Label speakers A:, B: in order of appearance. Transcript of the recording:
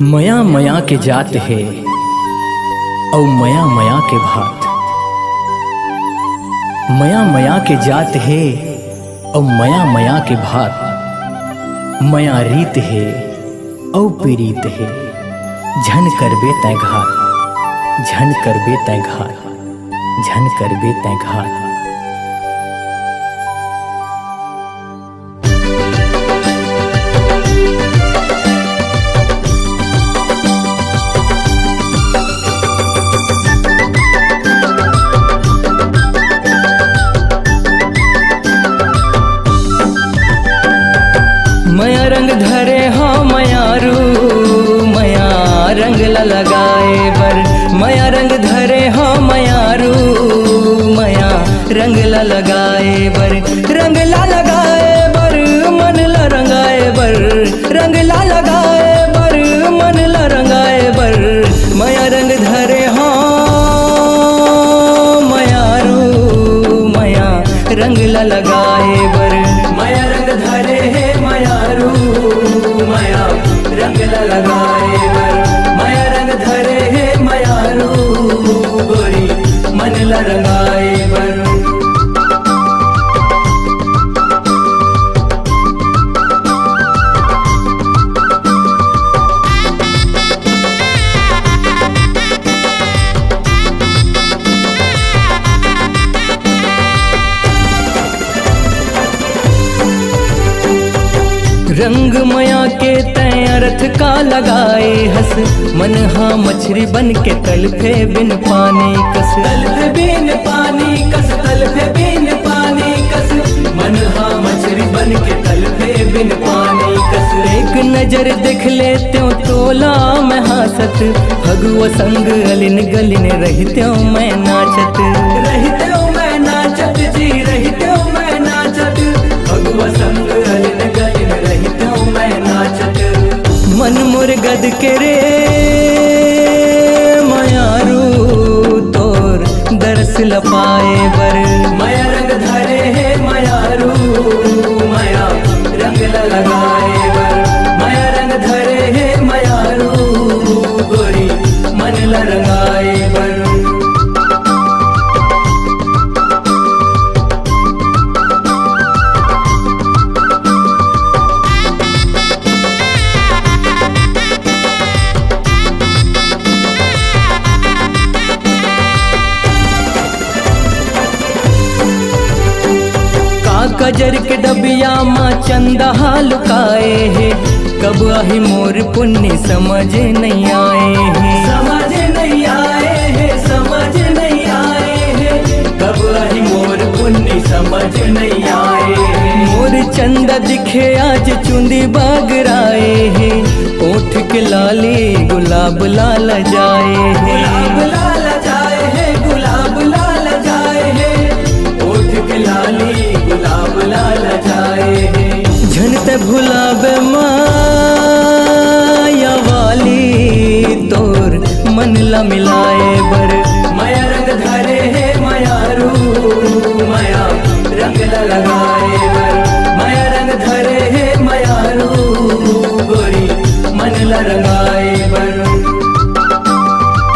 A: मया मया के जात है औ मया मया के भात। मया मया के जात है औ मया मया के भात। मया रीत है औ पीरीत है, झन करबे तै घात, झन करबे तै घात, झन करबे तै घात। मया रंग धरे हो मयारू, मया रंग ला लगाए बर। मया रंग धरे हो मयारू, मया रंग ला लगाए बर। रंग ला लगाए बर मन ला रंगाए बर, रंग ला लगाए बर मन ला रंगाए बर। मया रंग धरे हो मयारू, मया रंग ला लगाए बर। मया रंग धरे है मयारू, मया रंग ला लगाए बर। मया रंग धरे है मयारू, गोरी मन ला रंगाए बर। रंग मया के तय अर्थ का लगाए हस। मन हा मछली बन के तलफे बिन पानी कस, तलफे बिन पानी कस, तलफे बिन पानी कस। मन हा मछली बन के तलफे बिन पानी कस। एक नजर देख ले त्यों तोला मैं हासत, भगवा संग अलिन गलिन रहत्यों मैं नाचत, रहत्यों मैं नाचत जी, रहत्यों मैं नाचत। भगवा संग अलिन गलिन रहत्यों मैं नाचत। मन मुर्गद के रे मयारू, तोर दरस लपाए बर। मया रंग धरे है मयारू, मया रंग ला लगाए बर। मया रंग धरे है मयारू, गोरी मन ला रंगाए बर। कजर के डबिया माँ चंदा लुकाए है। कब आही मोर पुण्य समझ नहीं आए है, समझ नहीं आए है, समझ नहीं आए है। कब आही मोर पुण्य समझ नहीं आए है। मोर चंदा दिखे आज चुंदी बागराए है। ओठ के लाली गुलाब लाल जाए है, गुलाब लाल जाए है, गुलाब लाल जाए है। ओठ के लाली गुलाब लाल जाए है। झन ते भुलाबे माया वाली, तोर मन ला मिलाए बर। मया रंग धरे है मयारू, मया रंग ला लगा